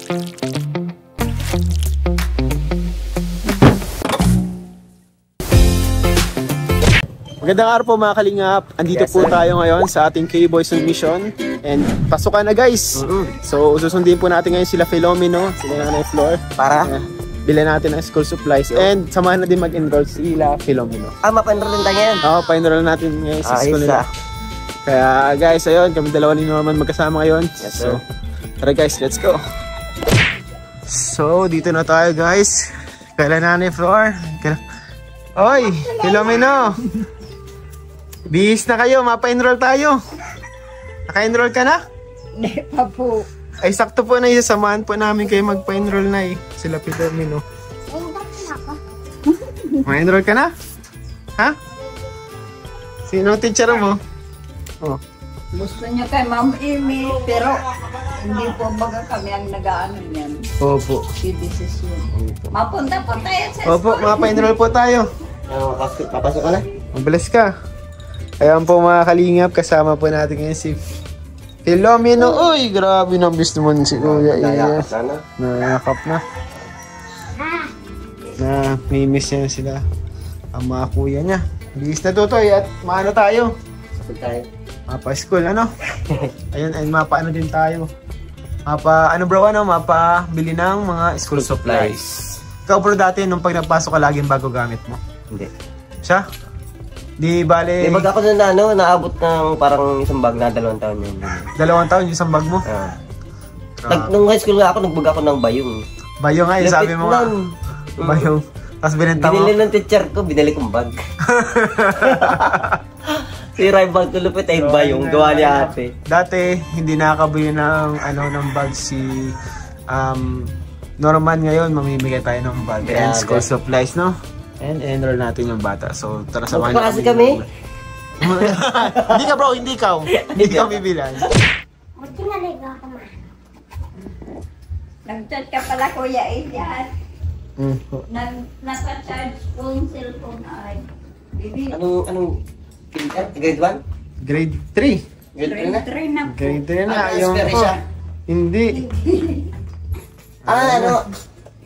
Magandang araw po mga kalingap. Andito po tayo ngayon sa ating K-Boys on Mission. And pasukan na guys. So susundin po natin ngayon sila Filomeno, sila Nanay Flor. Para bilhin natin ang school supplies. And samahan na din mag-enroll sila Filomeno. Mapa-enroll din tayo ngayon? Oo, pa-enroll natin ngayon sa school nila. Kaya guys, ayun, kami dalawa ni Norman magkasama ngayon. Yes, sir. So tara guys, let's go. So dito na tayo guys. Kailan Nanay Flor? Oy, Filomeno! Bihis na kayo, mapa-enroll tayo. Naka-enroll ka na? Hindi pa po. Ay, sakto po na isasamahan po namin kayo magpa-enroll na sila Filomeno. Ma-enroll ka na? Ha? Sino teacher mo? Oh. Gusto niya kay Ma'am Amy, pero hindi po baga kami ang nag-aano niyan. Opo. Si decision. Mapunta po tayo sa Opo, mapa-enroll po tayo. Papasok ka na? Mabilis ka. Ayan po mga kalingap, kasama po natin ngayon si Filomeno. Uy, grabe nang bis naman si Kuya Iya. Nayakap na. Na, may-miss niya sila ang mga kuya niya. Bilis na tutoy at maano tayo? Mapa-school, ano? Ayun, ayun, mapa-ano din tayo. Ano bro, mapa-bili ng mga school supplies. Ikaw bro dati, nung pag nagpasok ka, laging bago gamit mo? Hindi. Siya? Di bale... Di bag ako na naabot ng parang isang bag na 2 taon yun. 2 taon yung isang bag mo? Nung high school nga ako, nagbag ako ng bayong. Bayong nga, yung sabi mo nga. Bayong. Tapos binenta mo? Binili ng teacher ko, binili kong bag. Sira yung bag ko, lupit ay bayong. Gawa ni ate. Dati, hindi nakakabili ng, ng bag si Norman. Ngayon, mamimigay tayo ng bag and school supplies, no? And enroll natin yung bata. So, tara samahan natin kami. Hindi ka bro, hindi ikaw. Hindi ka bibilan. Buti nga ligaw ka ma. Nag-chat ka pala Kuya Elias. Nasa-charge ko yung cellphone ay. Bibi. Anong grade 1? Grade 3. Grade 3 na? Grade 3 na. Yung hindi.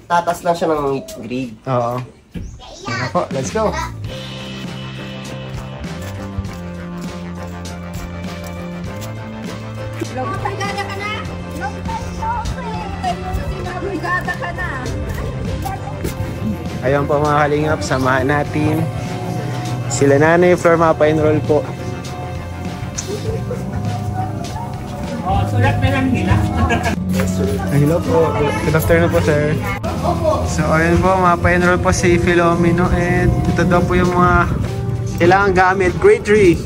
Tatas lang siya ng grade. Oo. Ano po, let's go. Lagada ka na. Lagada ka na. Ayun po mga kalingap, samahan natin sila Nanay Flor, mapa-enroll po. Sulat na lang nila. Hello po. Good afternoon po, sir. So, ayun po, mapa-enroll po si Filomeno. And ito daw po yung mga kailangan gamit. Grade 3,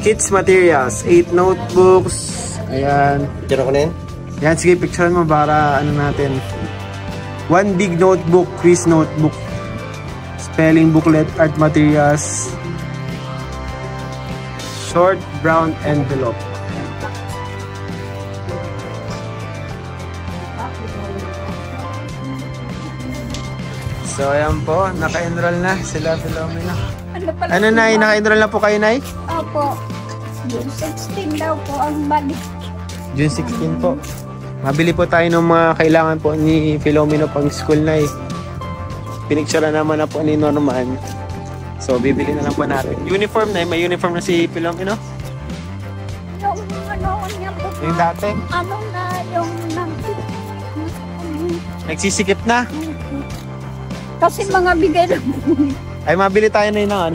kids materials, 8 notebooks. Ayan. Picture ako na yun? Yan, sige, picturean mo para natin. 1 big notebook, quiz notebook, spelling booklet, art materials, short brown envelope. So ayan po, naka-enroll na sila Filomeno. Ano Nay, naka-enroll na po kayo Nay? Opo. June 16 daw po ang balik. June 16 po. Mabili po tayo ng mga kailangan po ni Filomeno pang school Nay. Pinicture naman na po ni Norman. So bibili na lang po natin. Uniform Nay, may uniform na si Filomeno? Niya po. Yung dati? Yung Nagsisikip na? Kasi mga bigay lang. Ay mabili tayo na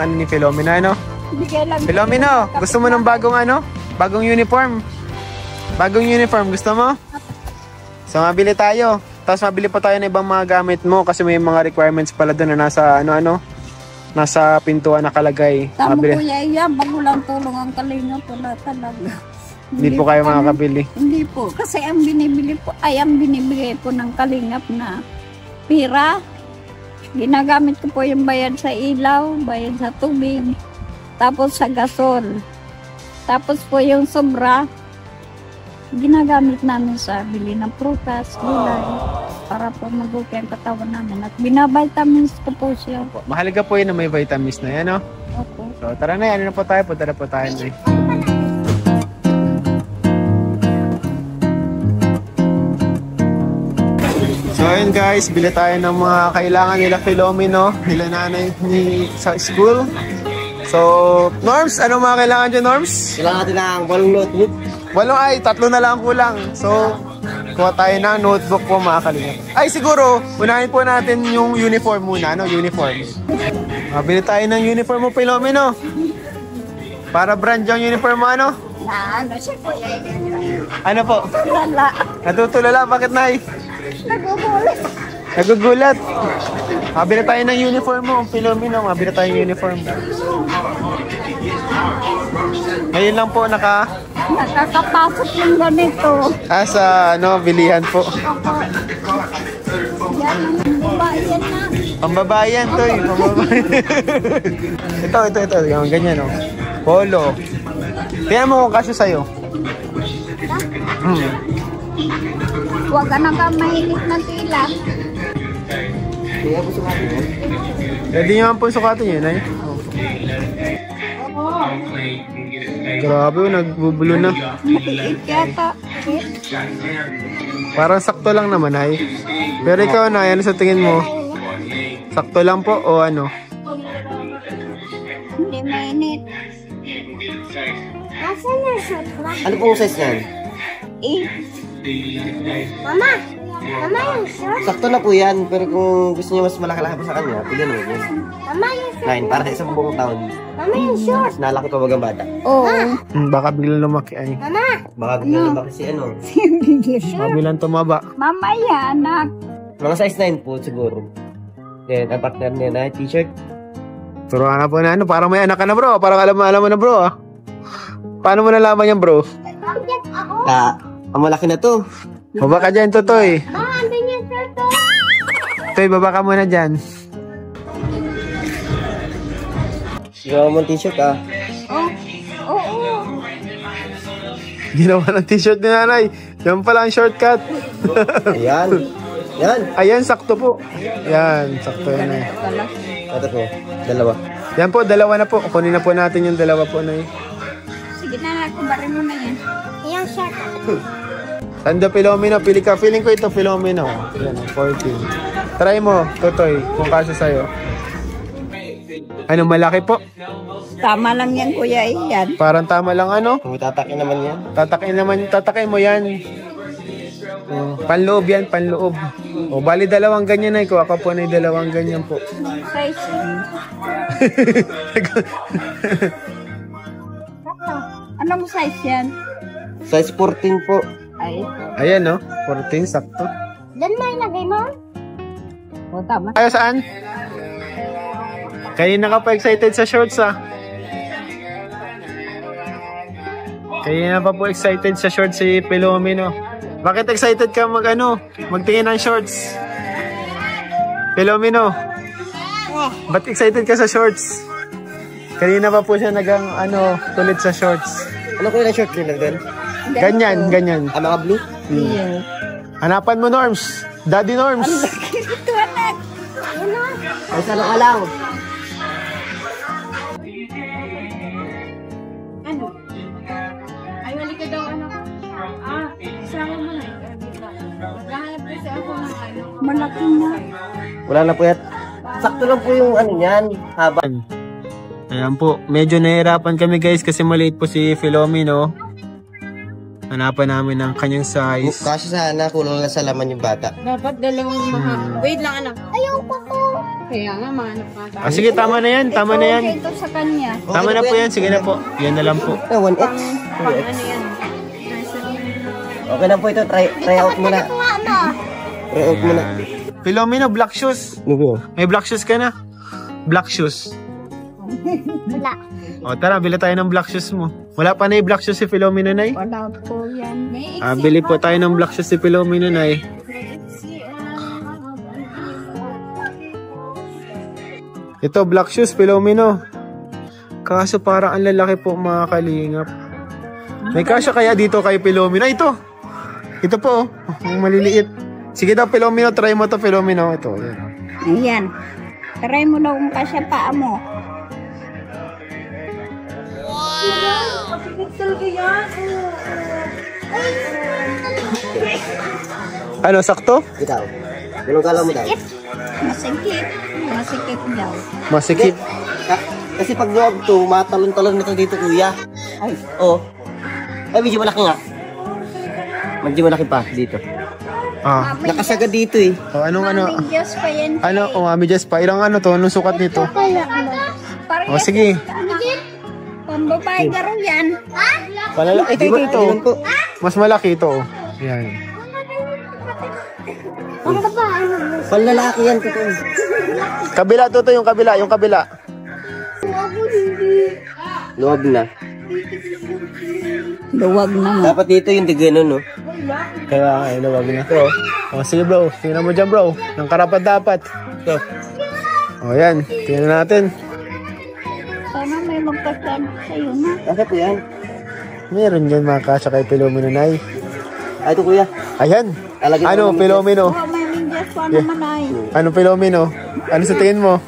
ni Filomeno, ano? Bigay lang. Filomeno, gusto mo ng bagong uniform? Bagong uniform, gusto mo? So mabili tayo. Tapos mabili pa tayo ng ibang mga gamit mo kasi may mga requirements pala doon na nasa nasa pintuan nakalagay. Tama Kuya Iya, bago lang tulong ang kalingap wala talaga. Hindi po kayo makakabili. Hindi po, kasi ang binibigay po ng kalingap na pira. Ginagamit ko po yung bayad sa ilaw, bayad sa tubig, tapos sa gasol. Tapos po yung sobra, ginagamit namin sa bili ng prutas, gulay, para po mag-okay ang katawan namin. At binavitamins ko po siya. Mahalaga po yun na may vitamins na yan, no? Opo. So tara na, ano na po tayo? Punta na po tayo na. Ayan guys, bili tayo ng mga kailangan nila Filomeno, nila nanay sa school. So, Norms, ano mga kailangan dyan, Norms? Kailangan natin ng 8 notebook. 8 ay, 3 na lang kulang. So, kuha tayo ng notebook po mga kalingap. Ay, siguro, unahin po natin yung uniform muna, no? Uniform. Bili tayo ng uniform mo, Filomeno. Para brand yung uniform mo, ano? Ano siya po yan? Ano po? Lala. Natutulala, bakit nay? Nagugulat. Nagugulat. Bili tayo ng uniform mo, Filomeno. Bili tayo ng uniform. Ngayon lang po Nakakapasok yung ganito. sa bilihan po. Opo. Yan ang babayan na. Pambabayan to eh. Pambabayan. ito. Yung ganyan oh. Polo. Tingnan mo kung kasya sa'yo. Huwag ka na ka mahilig na tila. Kaya po sukatin mo. Pwede nyo ang po sukatin yun ay. Grabe, nagbubulo na. Matiit yata. Parang sakto lang naman ay. Pero ikaw na, ano sa tingin mo? Sakto lang po o ano? Hindi mainit. Nasaan yung shot ba? Ano pong size niyan? Mama! Mama yung shot? Sakto na po yan, pero kung gusto niyo mas malaki-laki pa sa kanya, pilihan mo yun. Mama yung shot? 9, para sa isang buong taon. Mama yung shot? Mas nalaki pa bagang bata. Oo. Baka biglang lumaki ay. Mama! Baka biglang lumaki si ano. Bilang tumaba. Mamaya, anak. Mga size 9 po siguro. Then, ang partner niya na t-shirt. Turuan na po na ano, parang may anak ka na bro. Parang alam mo na bro ah. Paano mo nalaman yan bro? Ang malaki na to. Baba ka dyan, Totoy. Andun yung shot to. Toy, baba ka muna dyan. Ginawa mo t-shirt ah. Oo. Ginawa ng t-shirt ni nanay. Yan pala ang shortcut. Ayan. Yan. Ayan, sakto po. Yan, sakto yan ay. Ito po. Dalawa. Yan po, dalawa na po. Kunin na po natin yung dalawa po na Sige na, kubarin mo na yan. Ayan, shot. Sando Filomeno, pili ka. Feeling ko ito Filomeno. Yan, 14. Try mo, Totoy, kung kasya sa'yo. Ano, malaki po? Tama lang yan, kuya. Yan. Parang tama lang ano? Kung itatakin naman yan. Tatakin mo yan. Panloob yan, panloob. O, bali dalawang ganyan na. Ako po na dalawang ganyan po. Size. Anong size yan? Size 14 po. Ay. Ayan no, 14, sakto. Diyan mo ilagay mo? O, tama. Ayaw saan? Kanina ka pa excited sa shorts ah. Kanina pa po excited sa shorts si Filomeno. Bakit excited ka magtingin ng shorts? Filomeno, ba't excited ka sa shorts? Kanina pa po siya tulit sa shorts. Ano ko yung short nila din? Ganyan. Mga blue? Yeah. Hanapan mo Norms. Daddy Norms. Ito, anak. Ay, salo ka lang. Ano? Ay, wali ka daw anak. Sama mo na. Naghahanap kasi ako ng ano. Malaki na. Wala na po yan. Sakto lang po yung niyan. Haba. Ayan po, medyo nahihirapan kami guys kasi maliit po si Filomeno. Hanapan namin ang kanyang size. Kasi sana kulang lang sa laman yung bata. Dapat dalawang Wait lang anak. Ayaw pa ko. Kaya nga, mga anak nga. Sige, tama na yan. Tama na yan. Ito sa kanya. Tama na po yan. Sige na po. Yan na lang po. 1X. Pang ano yan? Okay na po ito. Try out muna. Try out muna. Filomeno, black shoes. May black shoes ka na? Black shoes. Wala. O tara, bili tayo ng black shoes mo. Wala pa na yung black shoes si Filomeno, Nay? Wala po yan. Bili po tayo ng black shoes si Filomeno, Nay. Ito, black shoes, Filomeno. Kaso parang ang lalaki po mga kalingap. May kasya kaya dito kay Filomeno? Ito! Ito po, ang maliliit. Sige daw, Filomeno, try mo to Filomeno. Ito, yan. Ayan. Try mo daw kung kasya paa mo. Ano, sakto? Ikaw. Anong kala mo daw? Masikip. Masikip daw. Masikip. Kasi pag luwag to, matalon-talon na to dito, kuya. Ay, oo. Ay, medyo malaki nga. Medyo malaki pa dito. Ah. Nakasagad dito eh. Oh, anong ano? Mami, Diyos pa yan. Ano, Mami Jess pa. Ilang ano to? Anong sukat nito? Parehas O, sige. Pambabae garo yan. Palalaki. Ito. Ayun po. Mas malaki ito. Oh. Yan. Panlalaki yan to. Kabila to yung kabila. Yung kabila. Luwag na. Luwag na nga. Dapat dito yung digano, no? Kaya ay wag na. Oh, sige bro. Tingnan mo dyan bro. Nang karapat dapat. Ito. Oh, yan. Tingnan natin. Sana may magkasama sa'yo na. Bakit yan? Meron dyan mga kasya kay Filomeno Nay. Ay, ito kuya. Ayan. Alagyan Ano, mo ng Filomeno? Oh, Mami, Diyos pa naman ay. Ano, Filomeno? Ano sa tingin mo?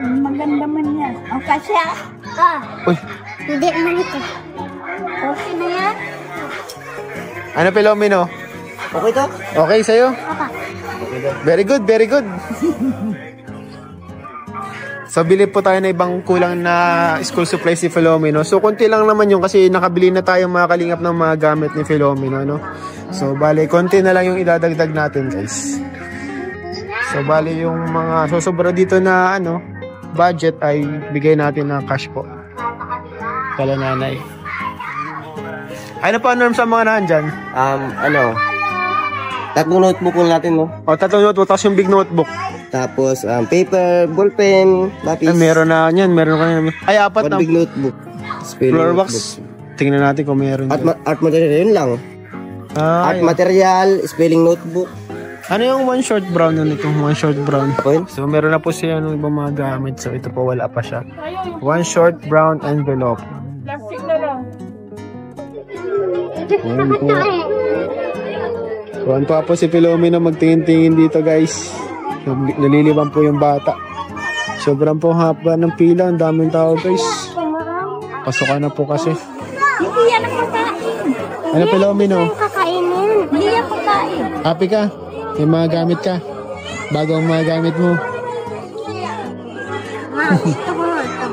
Maganda man yan. O kasya. Uy. Hindi man ito. Okay na yan? Ano, Filomeno? Okay to? Okay sa'yo? Very good, very good. So, bili po tayo na ibang kulang na school supplies si Filomeno. So, konti lang naman yung kasi nakabili na tayo mga kalingap ng mga gamit ni Filomeno, no? So, bali, konti na lang yung idadagdag natin, guys. So, bali, yung mga sosobra dito na, ano, budget ay bigay natin ng cash po. Kala nanay. Ano pa, Norm, sa mga nandyan? Tatlong notebook lang natin, no? O, 3 notebook, tapos yung big notebook. Tapos, paper, ballpen, lapis. Ay, meron na yan, meron ka na. Ay, 4 na. One big notebook. Spelling Floor notebook. wax. Tingnan natin kung meron dyan. Art material, yun lang. Art material, spelling notebook. Ano yung one short brown na nito? One short brown. Okay. So, meron na po siya ng ibang mga gamit. So, ito po, wala pa siya. One short brown envelope. Plastic na lang. Ayan po. Tuwan pa po si Filomeno magtingin-tingin dito, guys. Nalilibang po yung bata. Sobrang po haba ng pila. Ang daming tao, guys. Pasukan na po kasi. Hindi yan ang pagkain. Ano, Filomeno? Kakainin. Hindi yan pagkain. Happy ka? May mga gamit ka? Bago ang mga gamit mo. Ito mo ito.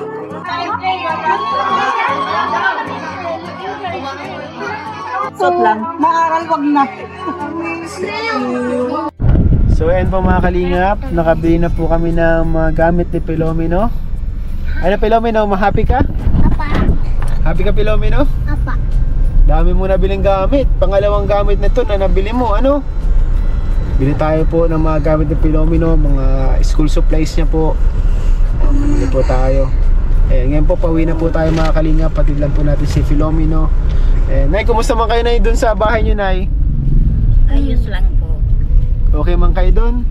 Sot lang. Maaral wag na. So, ayan po mga kalingap. Nakabili na po kami ng mga gamit ni Filomeno. Ano, Filomeno? Happy ka? Apa. Happy ka, Filomeno? Apa. Dami mo nabiling gamit. Pangalawang gamit na to na nabili mo. Ano? Bili tayo po ng mga gamit ni Filomeno. Mga school supplies niya po. Bili po tayo. Ngayon po, pauwi na po tayo mga kalingap. Patid lang po natin si Filomeno. Nay, kumusta man kayo, Nay, dun sa bahay niyo, Nay? Ayos lang po. Okay man kayo dun?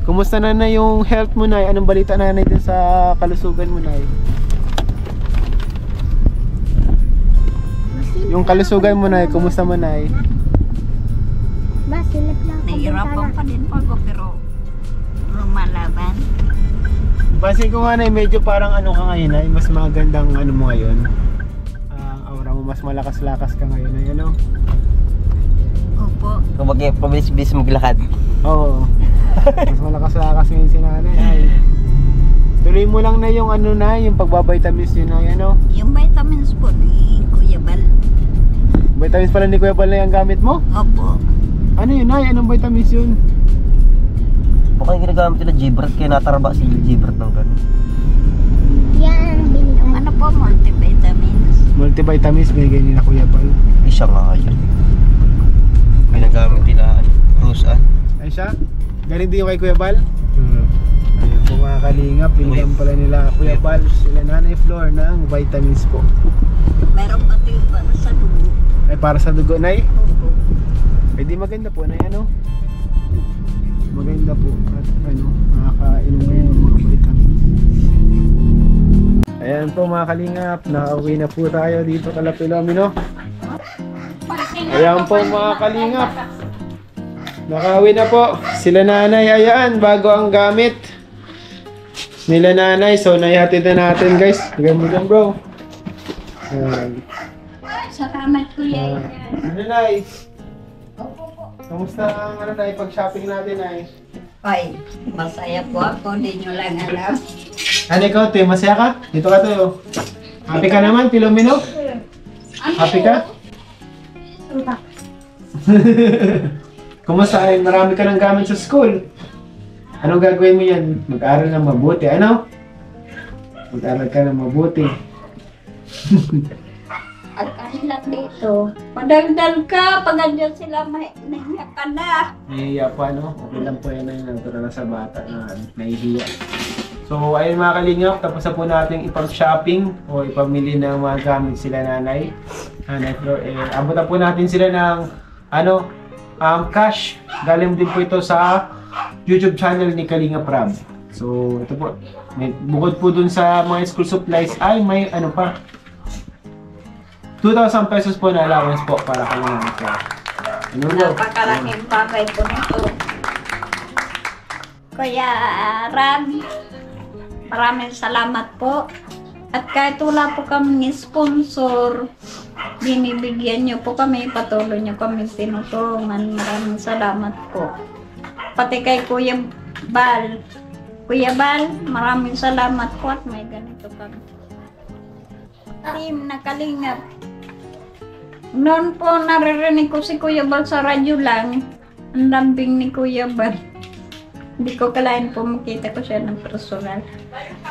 Kumusta na yung health mo, Nay? Anong balita na, Nay, dun sa kalusugan mo, Nay? Yung kalusugan mo, Nay, kumusta mo, Nay? Masilip lang. Nahihirapan pa din po ako pero lumalaban. Pansin ko nga, Nay, medyo parang ano ka ngayon, Nay? Mas magandang ano mo ngayon. Aura mo, mas malakas-lakas ka ngayon, Nay, ano? Opo. Kung pabilis-bilis maglakad. Oo. Mas malakas-lakas ngayon si Nanay. Ay. Tuloy mo lang na yung ano, na, yung pagbabitamins niyo, Nay, ano? Yung vitamins po ni Kuya Bal. Vitamins pala ni Kuya Bal na yung gamit mo? Opo. Ano yun, Nay? Anong vitamins yun? Baka yung ginagamit nila G-Brat, kaya natarba si G-Brat ng gano'n. Yung ano po, multivitamins. Multivitamins, binigay ni na Kuya Bal. Isa nga yun. Ginagamit nila, Roseanne. Ay siya? Galing din yung kay Kuya Bal? Ayun po mga kalingap, binigyan pala nila Kuya Bal, sila Nanay Flor ng vitamins po. Meron pati para sa dugo. Ay para sa dugo, Nay? Opo. Ay di maganda po, Nay, ano? Maganda po at ano, nakakainom kayo ng mga vitamins. Ayan po mga kalingap, nakauwi na po tayo dito kala Filomeno. Ayan po mga kalingap, nakauwi na po sila Nanay. Ayan, bago ang gamit nila Nanay. So naihatid na natin, guys. Bigyan mo dyan, bro. Ayan. Salamat Kuya. Ano, Nay? Kamusta ang pag-shopping natin ay? Ay, masaya po ako, di nyo lang alam. Ano ikaw, Te? Masaya ka? Dito ka, Te. Oh. Happy ka naman, Filomeno? Happy ka? Kumusta ay marami ka ng gamit sa school? Anong gagawin mo yan? Mag-aaral ng mabuti. Ano? Mag-aaral ka ng mabuti. At kanila dito, padagdal ka, pag andyan sila, nahiya ka na. Nahihiya pa, no? Okay lang po yan na natural na sa bata na nahihiya. So, ayun mga kalingap, tapos na po natin ipag-shopping o ipamili ng mga gamit sila nanay. Nanay Flor, abot na po natin sila ng cash. Galing din po ito sa YouTube channel ni Kalingap Rab. So, ito po. Bukod po dun sa mga school supplies, ay may ano pa. 2,000 pesos po na allowance po para kayo naman po. Ano po? Napakalaking bagay po nito. Kuya Rab, maraming salamat po. At kahit wala po kaming sponsor, binibigyan niyo po kami, patuloy niyo kami tinutulungan. Maraming salamat po. Pati kay Kuya Bal. Kuya Bal, maraming salamat po at may ganito kami. Team na Kalingap. Noon po naririnig ko si Kuya Bal sa radyo lang. Ang lambing ni Kuya Bal. Hindi ko kalain po makita ko siya ng personal.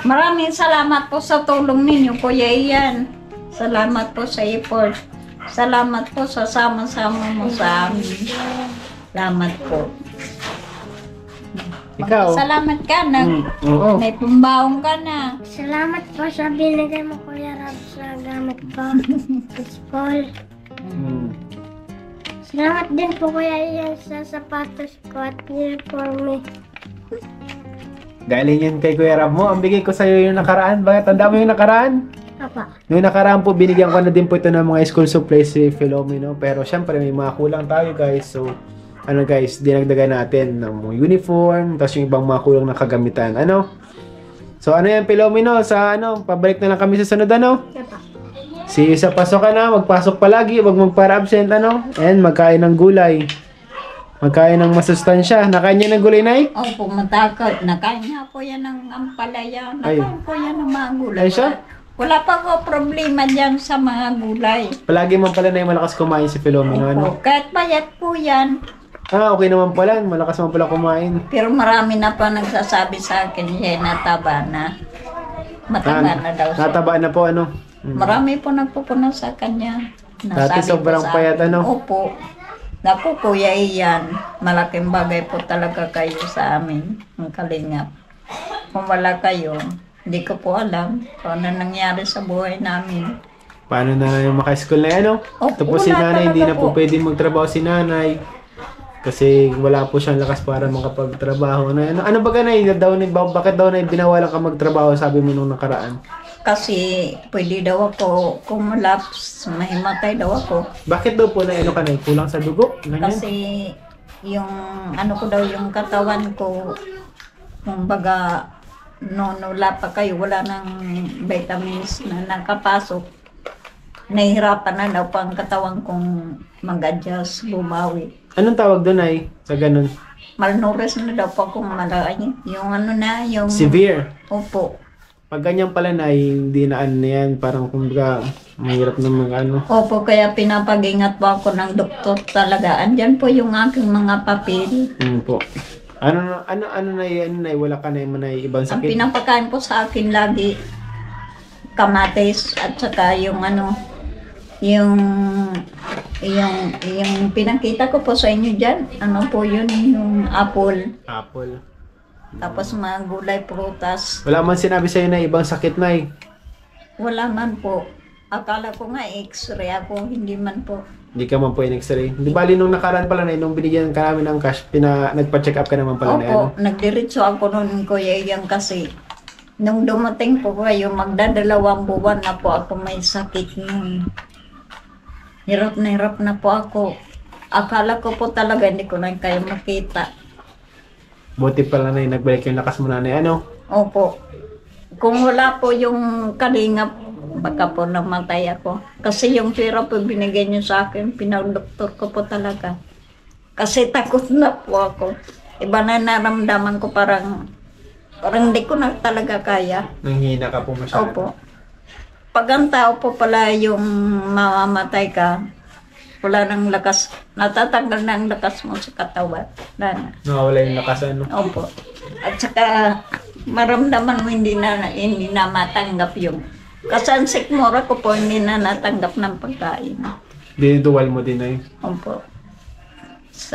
Maraming salamat po sa tulong ninyo, Kuya Ian. Salamat po sa effort. Salamat po sa sama-sama mo sa amin. Salamat po. Ikaw? Salamat ka na. Oo. May pambaong ka na. Salamat po sa binigay mo, Kuya Rab, sa gamit ko. Sa school. Salamat din po, Kuya Ian, sa sapatos ko at uniforme. Galing yan kay Kuya Rab mo. Ang bigay ko sa'yo yung nakaraan. Bakit? Tanda mo yung nakaraan? Apa. Yung nakaraan po, binigyan ko na din po ito ng mga school supplies si Filomeno. Pero syempre, may mga kulang tayo guys. So, ano guys, dinagdagan natin ng mga uniform, tapos yung ibang mga kulang na kagamitan. Ano? So, ano yan, Filomeno? Sa ano, pabalik na lang kami sa sunod, ano? Apa. Si sa pasok ka na, magpasok palagi, wag magpara-absent, ano? And magkain ng gulay. Magkain ng masustansya. Nakain niya ng gulay, Nay? Opo, matakot. Nakain niya po yan ng ampalaya. Nakain po yan ng mga gulay. Ay, siya? Wala pa ko problema dyan sa mga gulay. Palagi man pala na malakas kumain si Filomeno, ano? Opo, kahit payat po yan. Ah, okay naman pala. Malakas man pala kumain. Pero marami na pa nagsasabi sa akin, siya nataba na. Mataba na daw siya. Nataba na po, ano? Marami po nagpupunan sa kanya. Dati Nasabi sobrang po sa payat, akin. ano? Opo. Naku, Kuya Ian, malaking bagay po talaga kayo sa amin, ang Kalingap. Kung wala kayo, hindi ko po alam kung ano nangyari sa buhay namin. Paano na yung maka-school na yan, no? Opo, Tapos si wala nanay, hindi na talaga po po. pwede magtrabaho si nanay. Kasi wala po siyang lakas para makapagtrabaho. Ano ba ganay? Bakit daw na binawalan ka magtrabaho, sabi mo nung nakaraan? Kasi pwede daw ako kumulaps, mahimatay daw ako. Bakit daw po na ano ka na? Kulang sa dugo? Ganyan? Kasi yung ano ko daw, yung katawan ko, kumbaga, wala pa kayo, wala ng vitamins na nakapasok. Nahihirapan na daw pa ang katawan kong mag-adjust, bumawi. Anong tawag doon ay sa ganun? Malnourished na daw pa akong malaki. Yung ano na, yung... Severe. Opo. Pag ganyan pala na, hindi na ano na yan. Parang kumbaga, mahirap na ano. Opo, kaya pinapag-ingat po ako ng doktor talaga. Andyan po yung aking mga papel. Po. Ano na, wala ka na yung ibang Ang sakit? pinapakain po sa akin lagi, kamatis at saka yung ano, yung pinakita ko po sa inyo dyan, ano po yun, yung apple. Apple. Tapos mga gulay, prutas. Wala man sinabi sa'yo na ibang sakit na eh. Wala man po. Akala ko nga x-ray ako, hindi man po. Hindi ka man po yung x-ray. Di bali nung nakaraan pala na nung binigyan ka namin ng cash, nagpa-check up ka naman pala na ano. Opo, nagdiretso ako noon, Kuya Ian, kasi nung dumating po kayo, magdadalawang buwan na po ako may sakit nun. Hirap na po ako. Akala ko po talaga hindi ko na kayo makita. Buti pala na nagbalik yung lakas mo na ano. Opo. Kung wala po yung Kalingap, baka po namatay ako. Kasi yung pera po binigay niyo sa akin, pinadoktor ko po talaga. Kasi takot na po ako. Iba na naramdaman ko, parang hindi ko na talaga kaya. Nanghina ka po masyado. Opo. Pag ang tao po pala yung mamamatay ka, wala nang lakas, natatanggal na ang lakas mo sa katawan. Nawawala yung lakas, ano? Opo. At saka maramdaman mo hindi na matanggap yung. Kasi ang sikmura ko po hindi na natanggap ng pagkain. Diniduwal mo din ay. Opo.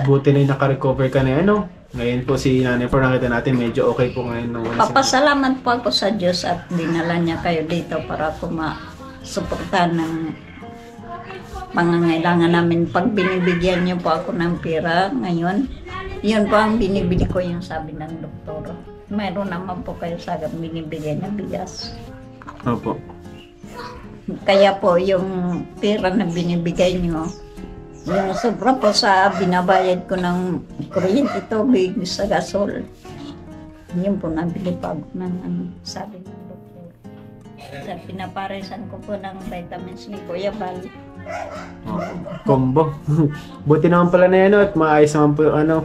Buti na yung nakarecover ka na, ano? Ngayon po si Nanay Flor, nakita natin medyo okay po ngayon. Nung Papasalamat po ako sa Diyos at dinala niya kayo dito para ako masuportahan ng pangangailangan namin. Pag binibigyan niyo po ako ng pera ngayon, yun po ang binibili ko, yung sabi ng doktor. Mayroon naman po kayo sa binibigyan na bigas. Opo. Kaya po yung pera na binibigay niyo, yung sobra po sa binabayad ko ng kuryente, tubig, sa gasol. Yun po nabili pa ako ng sabi ng doktor. Sa pinaparisan ko po ng vitamins ni Kuya Bal. Combo. Buti naman pala na yan, ano, at maayos naman po yung ano.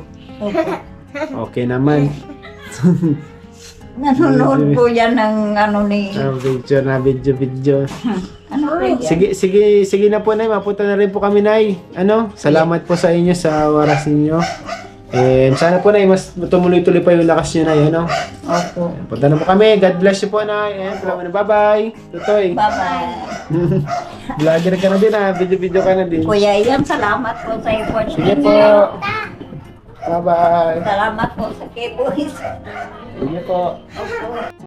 Okay naman. Nanonood po yan ng ni... Video. Ano po yan? Sige na po, Nay. Mapunta na rin po kami, Nay. Salamat po sa inyo sa oras ninyo. And sana po, Nay, mas tumuloy-tuloy pa yung lakas nyo, Nay. Opo. Punta na po kami. God bless you po, Nay. And bye-bye. Tutoy. Bye-bye. Vlogger ka na din, ha. Video ka na din. Kuya Ian, salamat po sa effort. Sige po. Bye-bye. Salamat po sa K-Boys. Sige po. Opo.